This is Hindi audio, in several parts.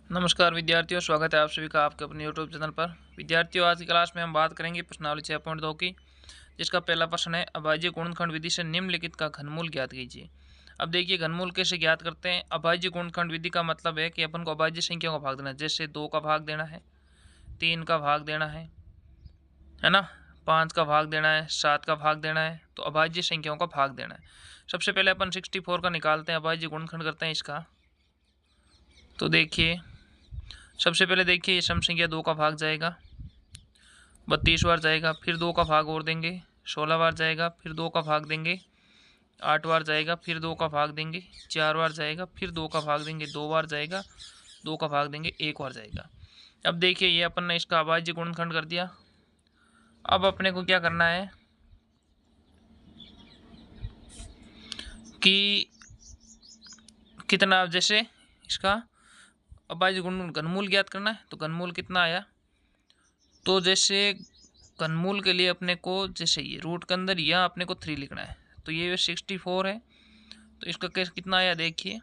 नमस्कार विद्यार्थियों, स्वागत है आप सभी का आपके अपने यूट्यूब चैनल पर। विद्यार्थियों, आज की क्लास में हम बात करेंगे प्रश्नावली 6.2 की, जिसका पहला प्रश्न है अभाज्य गुणनखंड विधि से निम्नलिखित का घनमूल ज्ञात कीजिए। अब देखिए घनमूल कैसे ज्ञात करते हैं। अभाज्य गुणनखंड विधि का मतलब है कि अपन को अभाज्य संख्या का भाग देना है। जैसे 2 का भाग देना है, 3 का भाग देना है ना, 5 का भाग देना है, 7 का भाग देना है, तो अभाज्य संख्याओं का भाग देना है। सबसे पहले अपन 64 का निकालते हैं, अभाज्य गुणनखंड करते हैं इसका। तो देखिए सबसे पहले देखिए ये सम संख्या 2 का भाग जाएगा, 32 बार जाएगा, फिर 2 का भाग और देंगे, 16 बार जाएगा, फिर 2 का भाग देंगे, 8 बार जाएगा, फिर 2 का भाग देंगे, 4 बार जाएगा, फिर 2 का भाग देंगे, 2 बार जाएगा, 2 का भाग देंगे, 1 बार जाएगा। अब देखिए ये अपन ने इसका अभाज्य गुणनखंड कर दिया। अब अपने को क्या करना है कि कितना, जैसे इसका अभाज्य गुण घनमूल ज्ञात करना है, तो घनमूल कितना आया, तो जैसे घनमूल के लिए अपने को जैसे ये रूट के अंदर यह अपने को 3 लिखना है, तो ये 64 है, तो इसका केस कितना आया देखिए।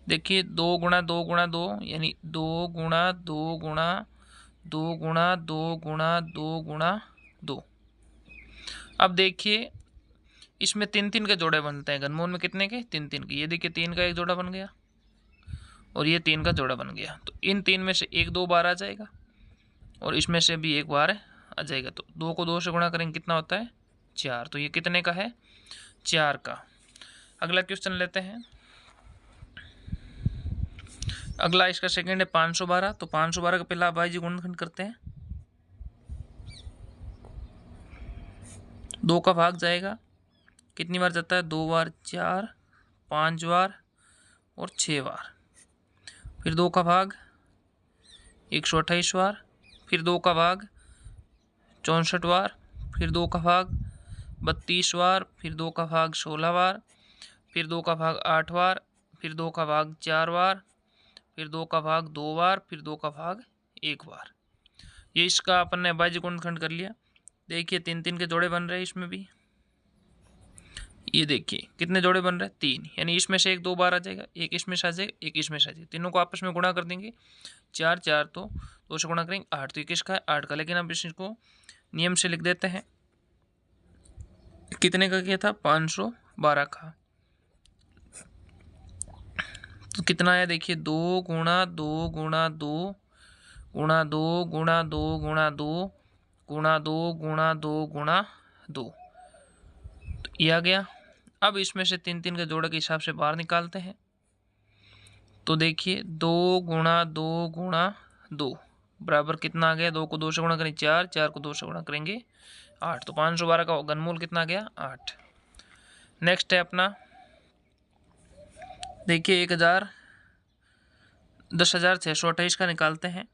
देखिए 2 गुणा 2 गुणा 2 यानी 2 गुणा 2 गुणा 2 गुणा 2 गुणा 2 गुणा 2। अब देखिए इसमें 3 के जोड़े बनते हैं। घनमूल में कितने के, 3 के। ये देखिए 3 का एक जोड़ा बन गया और ये 3 का जोड़ा बन गया, तो इन 3 में से 1 2 बार आ जाएगा और इसमें से भी 1 बार आ जाएगा। तो 2 को 2 से गुणा करेंगे, कितना होता है 4। तो ये कितने का है, 4 का। अगला क्वेश्चन लेते हैं। अगला इसका सेकंड है 512। तो 512 का पहला अभाज्य गुणनखंड करते हैं। 2 का भाग जाएगा, कितनी बार जाता है, 2 बार, 4, 5 बार और 6 बार। फिर 2 का भाग 128 बार, फिर 2 का भाग 64 बार, फिर 2 का भाग 32 बार, फिर 2 का भाग 16 बार, फिर 2 का भाग 8 बार, फिर 2 का भाग 4 बार, फिर 2 का भाग 2 बार, फिर 2 का भाग 1 बार। ये इसका अपन ने अभाज्य गुणनखंड कर लिया। देखिए 3 के जोड़े बन रहे हैं इसमें भी। ये देखिए कितने जोड़े बन रहे हैं, 3, यानी इसमें से 1 2 बार आ जाएगा, एक इसमें से आ जाएगा, एक इसमें से आ जाएगा। तीनों को आपस में गुणा कर देंगे, 4 4 तो 2 से गुणा करेंगे 8, तो ये किसका है, 8 का। लेकिन अब इसको नियम से लिख देते हैं। कितने का किया था, 512 का। तो कितना आया देखिए, 2 गुणा 2 गुणा 2 गुणा 2 गुणा 2 गुणा 2 गुणा 2 गुणा 2 गुणा 2, तो ये आ गया। अब इसमें से 3 के जोड़े के हिसाब से बाहर निकालते हैं। तो देखिए 2 गुणा 2 गुणा 2 बराबर कितना आ गया, 2 को 2 से गुणा करेंगे 4, 4 को 2 से गुणा करेंगे 8, तो 512 का घनमूल कितना आ गया, 8। नेक्स्ट है अपना, देखिए 10,628 का निकालते हैं।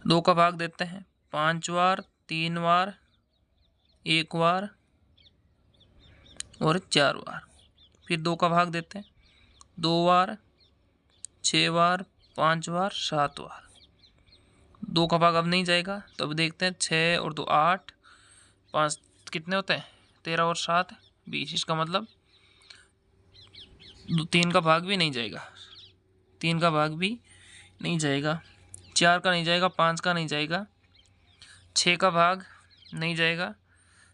दो का भाग देते हैं 5 बार, 3 बार, 1 बार और 4 बार। फिर 2 का भाग देते हैं 2 बार, 6 बार, 5 बार, 7 बार। 2 का भाग अब नहीं जाएगा, तो अब देखते हैं 6 और 2 8, 5 कितने होते हैं, 13 और 7 20। इसका मतलब 3 का भाग भी नहीं जाएगा, 3 का भाग भी नहीं जाएगा, 4 का नहीं जाएगा, 5 का नहीं जाएगा, 6 का भाग नहीं जाएगा,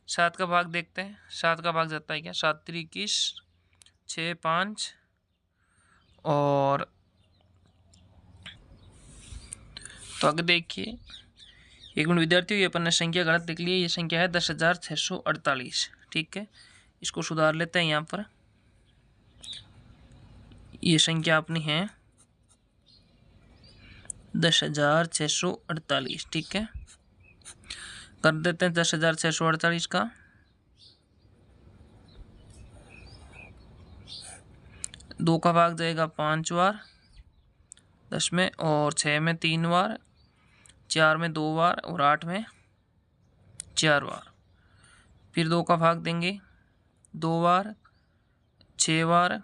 7 का भाग देखते हैं। 7 का भाग जाता है क्या, 7 3 21, 6 5 और, तो आगे देखिए। एक मिनट विद्यार्थियों, ये अपन ने संख्या गलत लिख ली है। ये संख्या है 10,648। ठीक है, इसको सुधार लेते हैं। यहाँ पर ये संख्या अपनी है 10,648। ठीक है, कर देते हैं 10,648 का। 2 का भाग जाएगा 5 बार 10 में, और 6 में 3 बार, 4 में 2 बार और 8 में 4 बार। फिर 2 का भाग देंगे 2 बार, 6 बार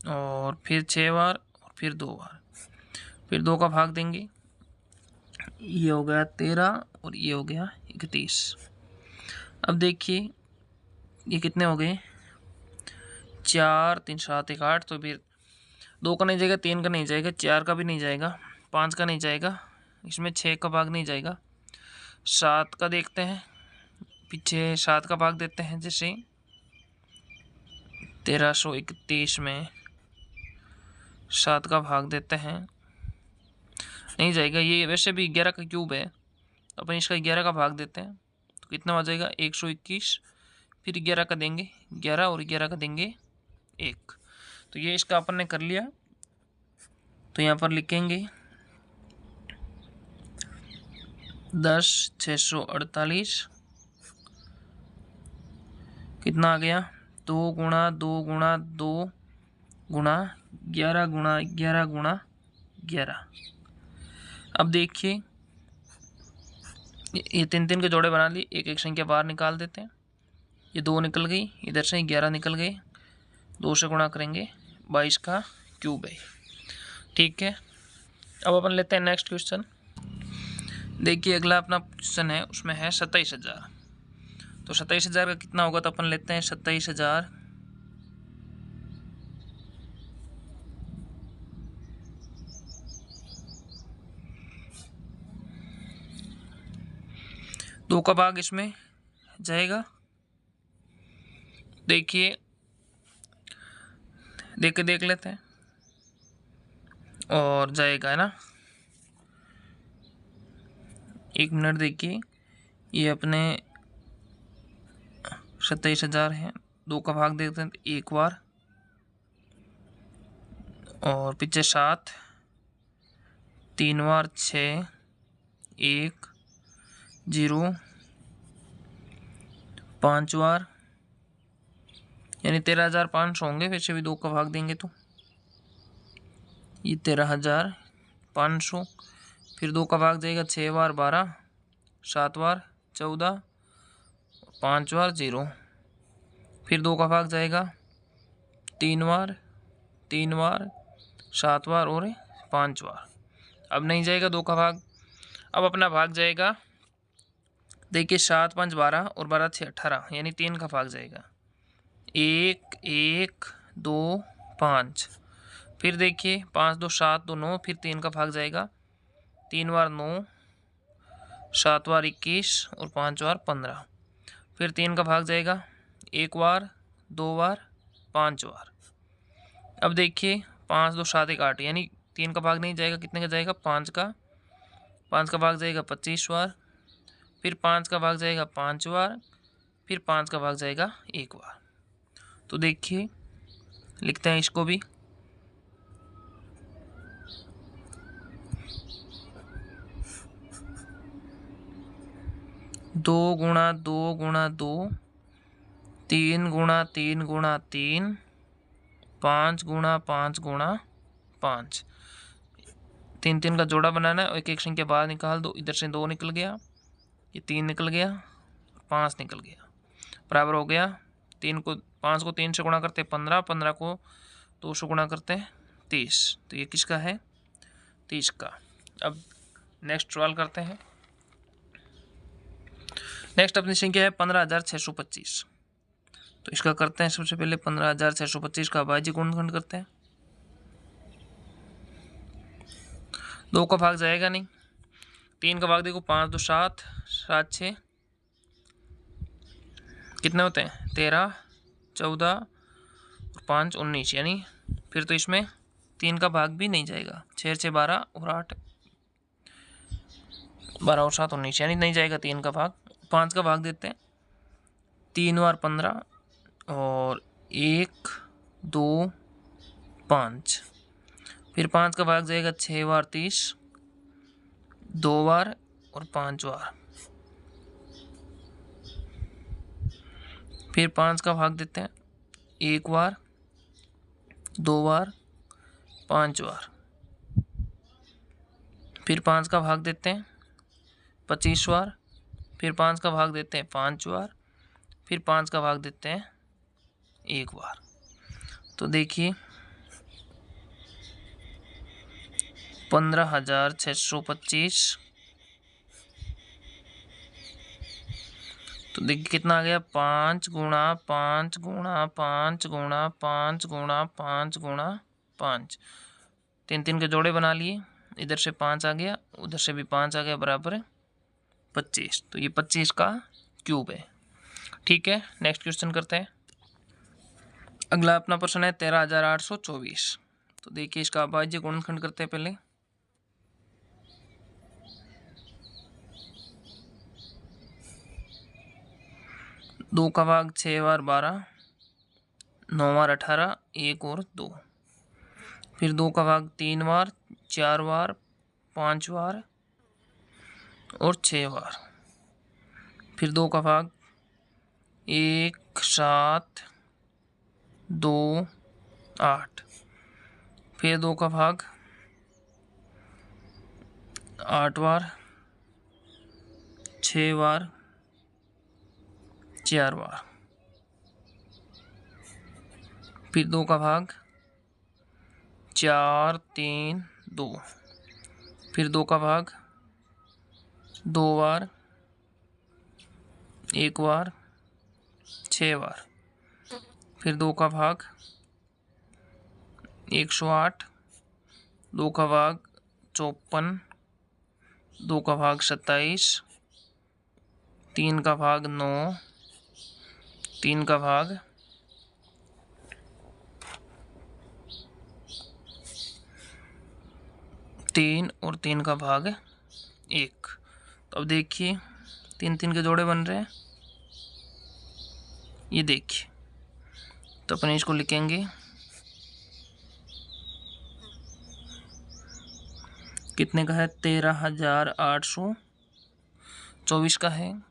और फिर 6 बार और फिर 2 बार। फिर 2 का भाग देंगे, ये हो गया 13 और ये हो गया 31। अब देखिए ये कितने हो गए, 4 3 7 1 8। तो फिर 2 का नहीं जाएगा, 3 का नहीं जाएगा, 4 का भी नहीं जाएगा, 5 का नहीं जाएगा, इसमें 6 का भाग नहीं जाएगा। 7 का देखते हैं, पीछे 7 का भाग देते हैं। जैसे 1331 में 7 का भाग देते हैं, नहीं जाएगा। ये वैसे भी 11 का क्यूब है, तो अपन इसका 11 का भाग देते हैं तो कितना हो जाएगा, 121। फिर 11 का देंगे 11 और 11 का देंगे 1। तो ये इसका अपन ने कर लिया। तो यहाँ पर लिखेंगे 10,648 कितना आ गया, 2 गुणा 2 गुणा 2 गुणा 11 गुणा 11 गुणा 11। अब देखिए ये 3 3 के जोड़े बना लिए, एक एक संख्या बाहर निकाल देते हैं। ये 2 निकल गई, इधर से 11 निकल गए, 2 से गुणा करेंगे, 22 का क्यूब है। ठीक है, अब अपन लेते हैं नेक्स्ट क्वेश्चन। देखिए अगला अपना क्वेश्चन है, उसमें है 27,000। तो 27,000 का कितना होगा, तो अपन लेते हैं 27,000 2 का भाग इसमें जाएगा। देखिए देख लेते हैं, और जाएगा है ना। 1 मिनट देखिए, ये अपने 27,000 है, 2 का भाग देखते हैं तो 1 बार, और पीछे 7, 3 बार 6, 1 0, 5 बार, यानी 13,500 होंगे। वैसे भी 2 का भाग देंगे तो ये 13,500। फिर 2 का भाग जाएगा 6 बार 12, 7 बार 14, 5 बार 0। फिर 2 का भाग जाएगा 3 बार 3 बार, 7 बार और 5 बार। अब नहीं जाएगा 2 का भाग। अब अपना भाग जाएगा, देखिए 7 5 12 और 12 6 18, यानी 3 का भाग जाएगा, 1 1 2 5। फिर देखिए 5 2 7 2 9, फिर 3 का भाग जाएगा, 3 बार 9, 7 बार 21 और 5 बार 15। फिर 3 का भाग जाएगा, 1 बार 2 बार 5 बार। अब देखिए 5 2 7 1 8, यानी 3 का भाग नहीं जाएगा, कितने का जाएगा, 5 का। 5 का भाग जाएगा 25 बार, फिर 5 का भाग जाएगा 5 बार, फिर 5 का भाग जाएगा 1 बार। तो देखिए लिखते हैं इसको भी, दो गुणा 2 गुणा 2, 3 गुणा 3 गुणा 3, 5 गुणा 5 गुणा 5। 3 3 का जोड़ा बनाना है और एक एक संख्या बाहर निकाल दो। इधर से 2 निकल गया, ये 3 निकल गया, 5 निकल गया, बराबर हो गया। 5 को 3 से गुणा करते 15, 15 को 2 से गुणा करते 30। तो ये किसका है, 30 का। अब नेक्स्ट सवाल करते हैं। नेक्स्ट अपनी संख्या है 15,625। तो इसका करते हैं सबसे पहले 15,625 का अभाज्य गुणनखंड करते हैं। 2 का भाग जाएगा नहीं, 3 का भाग देखो, 5 2 7 7 6 कितने होते हैं, 13 14 और 5 19, यानी फिर तो इसमें 3 का भाग भी नहीं जाएगा। 6 6 12 और 8 12 और 7 19, यानी नहीं जाएगा 3 का भाग। 5 का भाग देते हैं, 3 बार 15 और 1 2 5। फिर 5 का भाग जाएगा 6 बार 30, 2 बार और 5 बार। फिर 5 का भाग देते हैं, 1 बार 2 बार 5 बार। फिर 5 का भाग देते हैं 25 बार। फिर 5 का भाग देते हैं 5 बार। फिर 5 का भाग देते हैं 1 बार। तो देखिए 15,625, तो देखिए कितना आ गया, 5 गुणा 5 गुणा 5 गुणा 5 गुणा 5 गुणा 5। 3 के जोड़े बना लिए, इधर से 5 आ गया, उधर से भी 5 आ गया, बराबर 25। तो ये 25 का क्यूब है। ठीक है, नेक्स्ट क्वेश्चन करते हैं। अगला अपना प्रश्न है 13,824। तो देखिए इसका अभाज्य गुणनखंड करते हैं पहले। दो का भाग 6 बार 12, 9 बार 18, 1 और 2। फिर 2 का भाग 3 बार, 4 बार, 5 बार और 6 बार। फिर 2 का भाग 1, 7, 2, 8। फिर 2 का भाग 8 बार, 6 बार, 4 बार। फिर 2 का भाग 4, 3, 2। फिर 2 का भाग 2 बार, 1 बार, 6 बार। फिर 2 का भाग 108, 2 का भाग 54, 2 का भाग 27, 3 का भाग 9, 3 का भाग 3 और 3 का भाग 1। तो अब देखिए 3 के जोड़े बन रहे हैं, ये देखिए। तो अपन इसको लिखेंगे, कितने का है, 13,824 का है।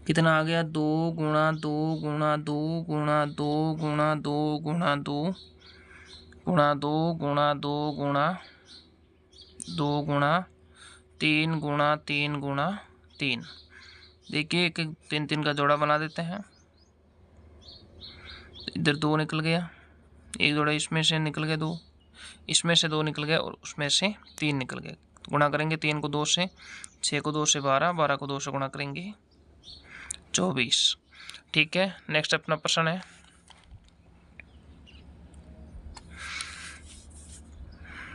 कितना आ गया, 2 गुणा 2 गुणा 2 गुणा 2 गुणा 2 गुणा 2 गुणा 2 गुणा 2 गुणा 2 गुणा 3 गुणा 3 गुणा 3। देखिए एक 3 का जोड़ा बना देते हैं। इधर 2 निकल गया, एक जोड़ा इसमें से निकल गया 2, इसमें से 2 निकल गया और उसमें से 3 निकल गए। गुणा करेंगे 3 को 2 से, 6 को 2 से 12, 12 को 2 से गुणा करेंगे 24। ठीक है, नेक्स्ट अपना प्रश्न है।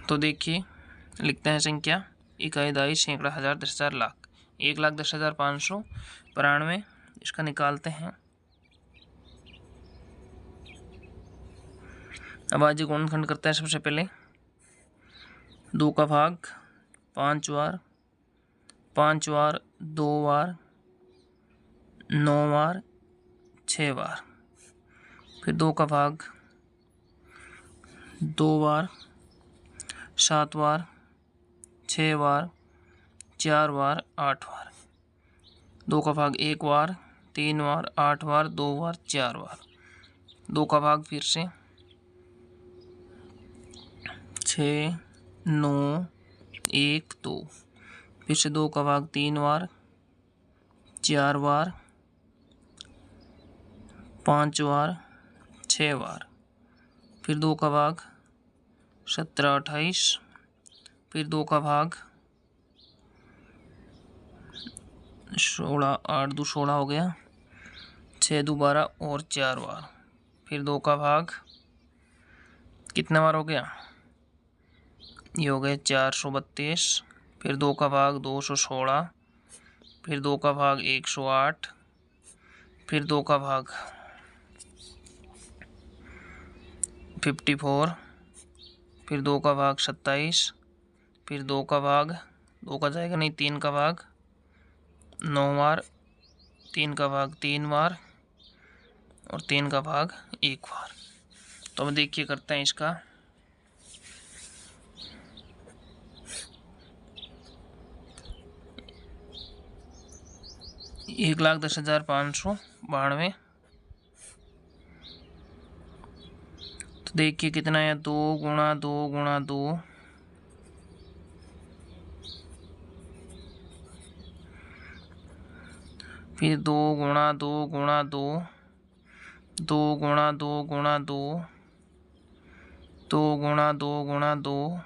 तो देखिए लिखते हैं संख्या, इकाई, दाई, सैकड़ा, हजार, 10,000, लाख। 1,10,592। इसका निकालते हैं। अभाज्य गुणनखंड करते हैं सबसे पहले। 2 का भाग 5 बार, 5 बार, 2 बार, 9 बार, 6 बार। फिर 2 का भाग 2 बार, 7 बार, 6 बार, 4 बार, 8 बार। 2 का भाग 1 बार, 3 बार, 8 बार, 2 बार, 4 बार। 2 का भाग फिर से 6, 9, 1, 2। फिर से 2 का भाग 3 बार, 4 बार, 5 बार, 6 बार। फिर 2 का भाग 17, 28। फिर 2 का भाग 16, 8 2 16 हो गया, 6 2 12 और 4 बार। फिर 2 का भाग कितना बार हो गया, ये हो गए 432। फिर 2 का भाग 216। फिर 2 का भाग 108। फिर 2 का भाग 54। फिर 2 का भाग 27। फिर 2 का भाग 2 का जाएगा नहीं, 3 का भाग 9 बार, 3 का भाग 3 बार और 3 का भाग 1 बार। तो अब देखिए करते हैं इसका। 1,10,592। तो देखिए कितना है, 2 गुणा 2 गुणा 2, फिर 2 गुणा 2 गुणा 2, 2 गुणा 2 गुणा 2, 2 गुणा 2 गुणा 2,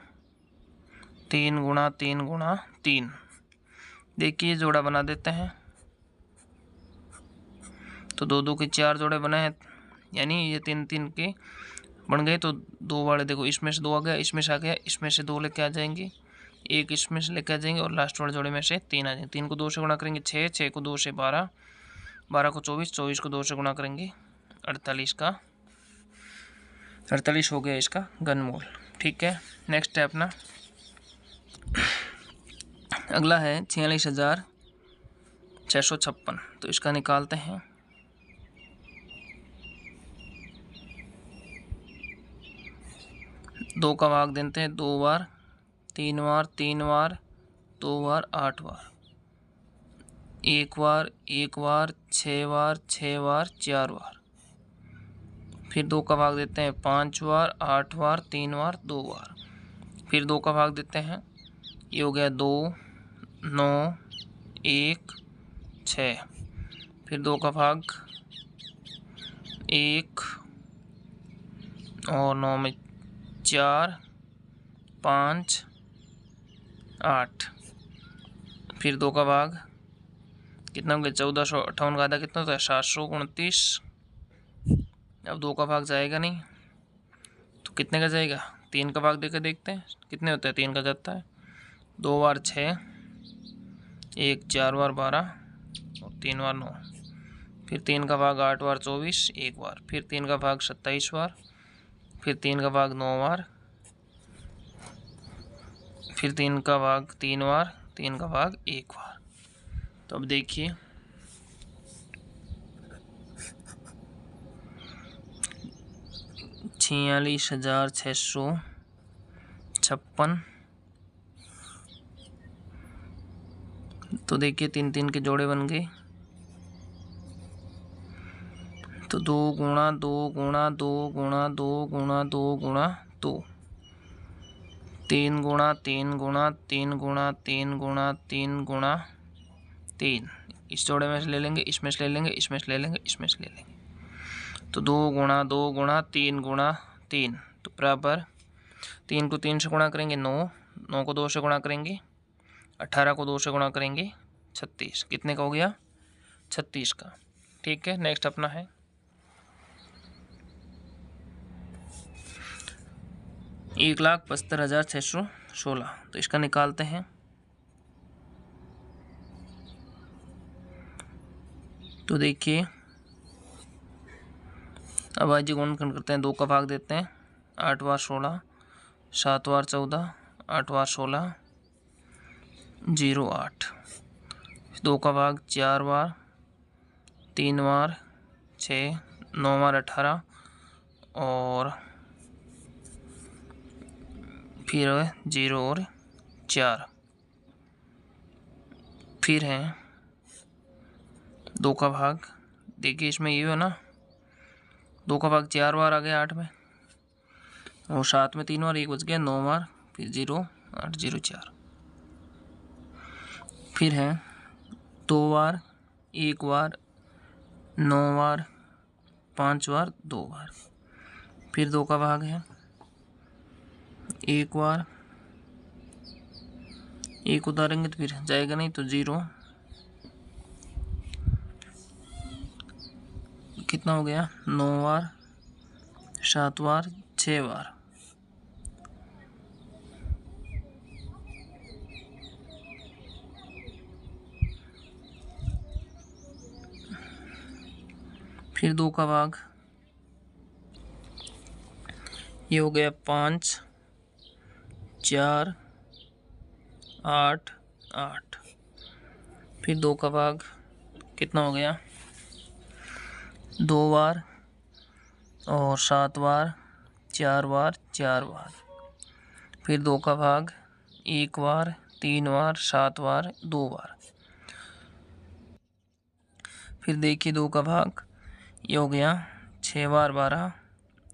3 गुणा 3 गुणा 3। देखिए जोड़ा बना देते हैं। तो 2 2 के 4 जोड़े बने हैं, यानी ये 3 3 के बन गए। तो 2 वाले देखो, इसमें से 2 आ गया, इसमें से आ गया, इसमें से 2 लेके आ जाएंगे, एक इसमें से लेके आ जाएंगे और लास्ट वाले जोड़े में से 3 आ जाएंगे। 3 को 2 से गुणा करेंगे 6, 6 को 2 से 12, 12 को 24, 24 को 2 से गुणा करेंगे 48 का 48 हो गया इसका घनमूल। ठीक है, नेक्स्ट है अपना अगला है 46,656। तो इसका निकालते हैं। दो का भाग देते हैं 2 बार, 3 बार, 3 बार, 2 बार, 8 बार, 1 बार, 1 बार, 6 बार, 6 बार, 4 बार। फिर 2 का भाग देते हैं 5 बार, 8 बार, 3 बार, 2 बार। फिर 2 का भाग देते हैं, ये हो गया 2, 9, 1, 6। फिर 2 का भाग 1 और 9 में 4, 5, 8। फिर 2 का भाग कितना हो गया 1458 का आधा कितना होता है 729। अब 2 का भाग जाएगा नहीं तो कितने का जाएगा, 3 का भाग देकर देखते हैं कितने होता है। 3 का जाता है 2 बार 6, 1 4 बार 12 और 3 बार 9। फिर 3 का भाग 8 बार 24 एक बार। फिर 3 का भाग 27 बार। फिर 3 का भाग 9 बार। फिर 3 का भाग 3 बार। 3 का भाग 1 बार। तो अब देखिए 46,656। तो देखिए 3 3 के जोड़े बन गए। तो 2 गुणा 2 गुणा 2 गुणा 2 गुणा 2 गुणा 2, 3 गुणा 3 गुणा 3 गुणा 3 गुणा 3 गुणा 3। इस जोड़े में से ले लेंगे, इसमें से ले लेंगे, इसमें से ले लेंगे, इसमें से ले लेंगे। तो 2 गुणा 2 गुणा 3 गुणा 3 तो बराबर 3 को 3 से गुणा करेंगे 9, 9 को 2 से गुणा करेंगे 18, को 2 से गुणा करेंगे 36। कितने का हो गया 36 का। ठीक है, नेक्स्ट अपना है 1,72,616। तो इसका निकालते हैं। तो देखिए अब आज गुणनखंड करते हैं। 2 का भाग देते हैं 8 बार 16, 7 बार 14, 8 बार 16, 0 8। 2 का भाग 4 बार, 3 बार 6, 9 बार 18 और फिर 0 और 4। फिर है 2 का भाग, देखिए इसमें ये है ना 2 का भाग 4 बार आ गया 8 में और 7 में 3 बार 1 बच गया 9 बार, फिर 0 8 0 4। फिर है 2 बार 1 बार 9 बार 5 बार 2 बार। फिर 2 का भाग है 1 बार, 1 उतारेंगे तो फिर जाएगा नहीं तो 0। कितना हो गया 9 बार, 7 बार, 6 बार। फिर 2 का भाग ये हो गया 5 4 8 8। फिर 2 का भाग कितना हो गया 2 बार और 7 बार 4 बार 4 बार। फिर 2 का भाग 1 बार 3 बार 7 बार 2 बार। फिर देखिए 2 का भाग ये हो गया 6 बार 12,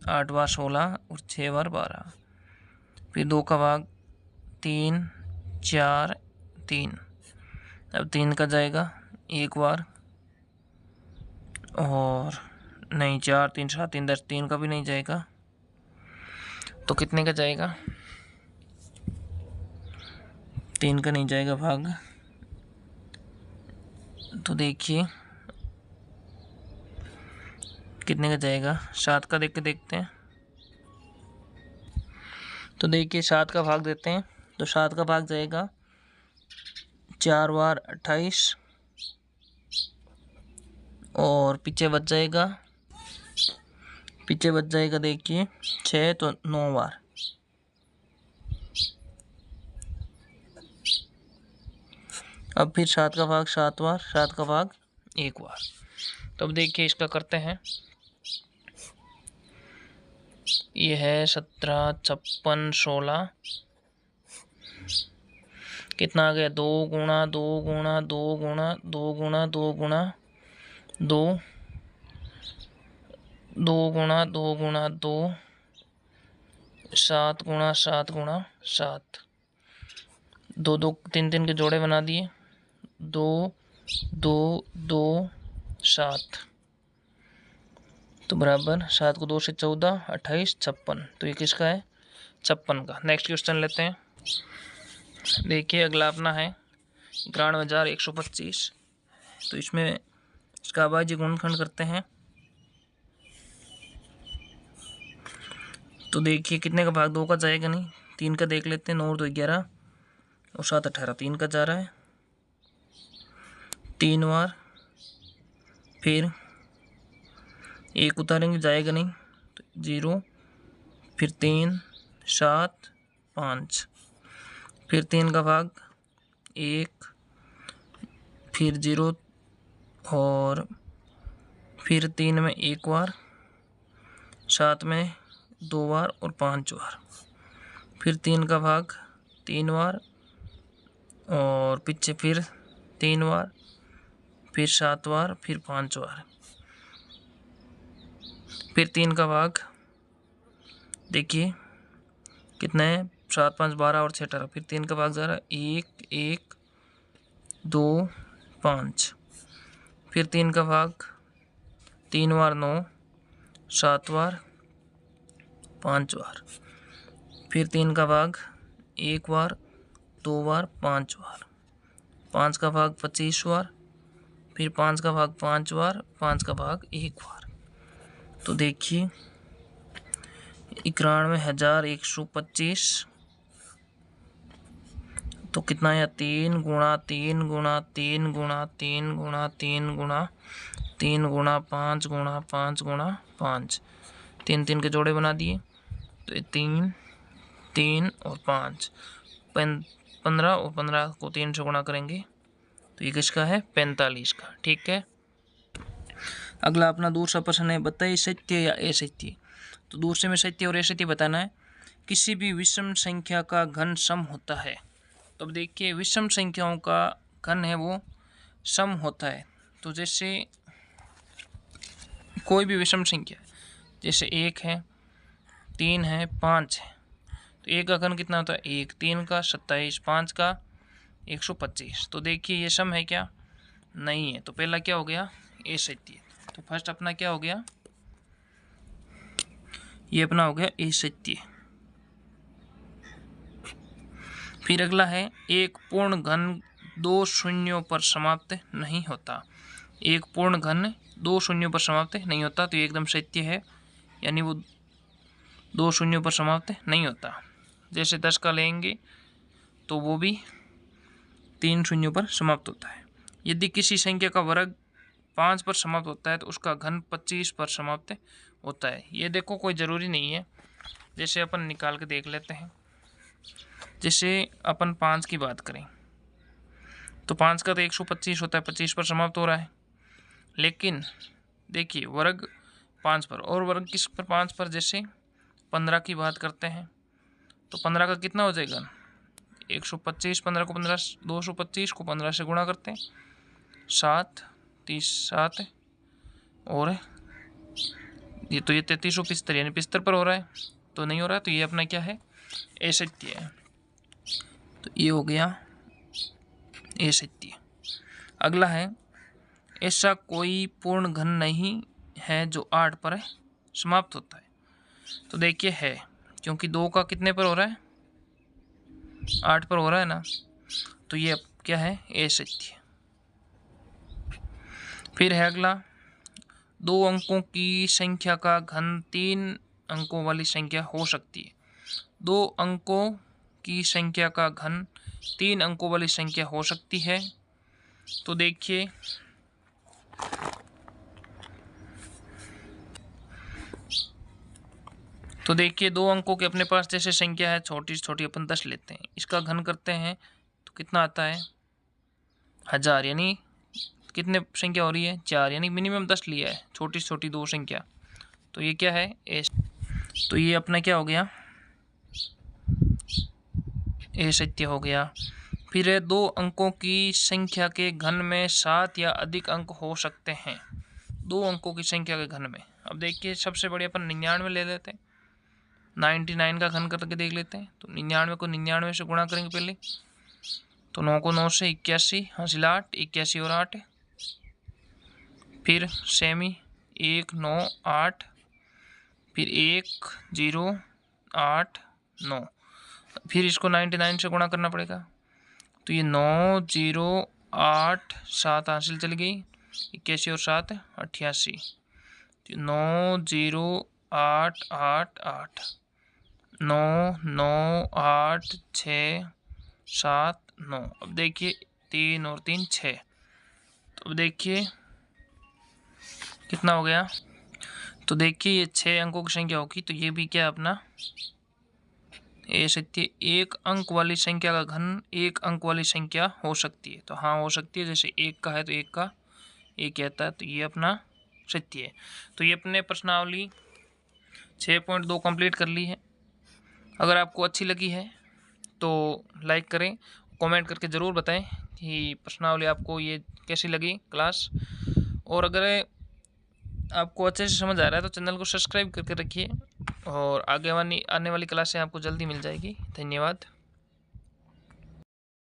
8 बार 16 और 6 बार 12। फिर 2 का भाग 3 4 3। अब 3 का जाएगा 1 बार और नहीं 4 3 7 3 10, 3 का भी नहीं जाएगा तो कितने का जाएगा 3 का नहीं जाएगा भाग तो देखिए कितने का जाएगा, 7 का देख के देखते हैं। तो देखिए 7 का भाग देते हैं, तो 7 का भाग जाएगा 4 बार 28 और पीछे बच जाएगा देखिए 6, तो 9 बार। अब फिर 7 का भाग 7 बार, 7 का भाग 1 बार। तो अब देखिए इसका करते हैं। ये है 17, 56, 16, कितना आ गया, 2 गुणा 2 गुणा 2 गुणा 2 गुणा 2 गुणा 2, 2 गुणा 2 गुणा 2, 7 गुणा 7 गुणा 7, 2 2 3 3 के जोड़े बना दिए, 2 2 2 7, तो बराबर 7 को 2 से 14, 28, 56। तो ये किसका है, 56 का। नेक्स्ट क्वेश्चन लेते हैं। देखिए अगला अपना है 91,125। तो इसमें इसका अभाज्य गुणनखंड करते हैं। तो देखिए कितने का भाग, 2 का जाएगा नहीं, 3 का देख लेते हैं। 9 और 2 11 और 7 18, 3 का जा रहा है 3 बार। फिर 1 उतारेंगे, जाएगा नहीं, तो 0, फिर 3 7 5, फिर 3 का भाग 1, फिर 0 और फिर 3 में 1 बार, 7 में 2 बार और 5 बार, फिर 3 का भाग 3 बार और पीछे फिर 3 बार, फिर 7 बार, फिर 5 बार, फिर 3 का भाग देखिए कितना है, 7 5 12 और 6 18, फिर 3 का भाग जा रहा है 1 1 2 5, फिर 3 का भाग 3 बार 9, 7 बार 5 बार, फिर 3 का भाग 1 बार 2 बार 5 बार, 5 का भाग 25 बार, फिर 5 का भाग 5 बार, 5 का भाग 1 बार। तो देखिए 91,125, तो कितना है, 3 गुणा 3 गुणा 3 गुणा 3 गुणा 3 गुणा 3 गुणा 5 गुणा 5 गुणा 5, 3 3 के जोड़े बना दिए, तो 3 3 और 5, 15 और 15 को 3 से गुणा करेंगे, तो ये किसका है, 45 का। ठीक है। अगला अपना दूसरा प्रश्न है, बताइए सत्य या असत्य। तो दूसरे में सत्य और असत्य बताना है। किसी भी विषम संख्या का घन सम होता है। तो अब देखिए विषम संख्याओं का घन है वो सम होता है। तो जैसे कोई भी विषम संख्या, जैसे 1 है, 3 है, 5 है, तो 1 का घन कितना होता है, 1, 3 का 27, 5 का 125। तो देखिए ये सम है क्या, नहीं है। तो पहला क्या हो गया, असत्य। तो फर्स्ट अपना क्या हो गया, ये अपना हो गया असत्य। फिर अगला है, एक पूर्ण घन 2 शून्यों पर समाप्त नहीं होता। एक पूर्ण घन 2 शून्यों पर समाप्त नहीं होता, तो ये एकदम सत्य है, यानी वो 2 शून्यों पर समाप्त नहीं होता। जैसे 10 का लेंगे तो वो भी 3 शून्यों पर समाप्त होता है। यदि किसी संख्या का वर्ग 5 पर समाप्त होता है तो उसका घन 25 पर समाप्त होता है। ये देखो कोई ज़रूरी नहीं है, जैसे अपन निकाल के देख लेते हैं। जैसे अपन 5 की बात करें तो 5 का तो 125 होता है, 25 पर समाप्त हो रहा है। लेकिन देखिए वर्ग 5 पर, और वर्ग किस पर, 5 पर। जैसे 15 की बात करते हैं तो 15 का कितना हो जाएगा, 125, 15 को 15, 225 को 15 से गुणा करते हैं, 7 30 7 और ये तो ये 33 और 75 यानी 75 पर हो रहा है, तो नहीं हो रहा है। तो ये अपना क्या है, असत्य है। तो ये हो गया असत्य। अगला है, ऐसा कोई पूर्ण घन नहीं है जो 8 पर समाप्त होता है। तो देखिए है, क्योंकि 2 का कितने पर हो रहा है, 8 पर हो रहा है ना, तो ये क्या है, असत्य। फिर है अगला, 2 अंकों की संख्या का घन 3 अंकों वाली संख्या हो सकती है। 2 अंकों की संख्या का घन 3 अंकों वाली संख्या हो सकती है। तो देखिए देखिए 2 अंकों के अपने पास जैसे संख्या है छोटी से छोटी अपन 10 लेते हैं, इसका घन करते हैं तो कितना आता है 1000, यानी कितने संख्या हो रही है 4, यानी मिनिमम 10 लिया है, छोटी से छोटी 2 संख्या। तो ये क्या है तो ये अपना क्या हो गया ए सत्य हो गया। फिर है 2 अंकों की संख्या के घन में 7 या अधिक अंक हो सकते हैं। 2 अंकों की संख्या के घन में, अब देखिए सबसे बड़ी अपन 99 ले लेते हैं, 99 का घन करके देख लेते हैं। तो 99 को 99 से गुणा करेंगे पहले, तो 9 को 9 से 81, हासिल 8, 81 और 8, फिर सेमी 1 9 8, फिर 1 0 8 9, फिर इसको 99 से गुणा करना पड़ेगा। तो ये 9 0 8 7 हासिल चली गई, 81 और 7 88, तो 9 0 8 8 8, 9 9 8 6 7 9। अब देखिए 3 और 3 6, तो अब देखिए कितना हो गया। तो देखिए ये 6 अंकों की संख्या होगी, तो ये भी क्या अपना ए सत्य 1 अंक वाली संख्या का घन 1 अंक वाली संख्या हो सकती है। तो हाँ हो सकती है, जैसे 1 का है तो 1 का 1 कहता है, तो ये अपना सत्य है। तो ये अपने प्रश्नावली 6.2 कंप्लीट कर ली है। अगर आपको अच्छी लगी है तो लाइक करें, कमेंट करके ज़रूर बताएं कि प्रश्नावली आपको ये कैसी लगी क्लास। और अगर आपको अच्छे से समझ आ रहा है तो चैनल को सब्सक्राइब करके रखिए, और आगे आने वाली क्लासें आपको जल्दी मिल जाएगी। धन्यवाद।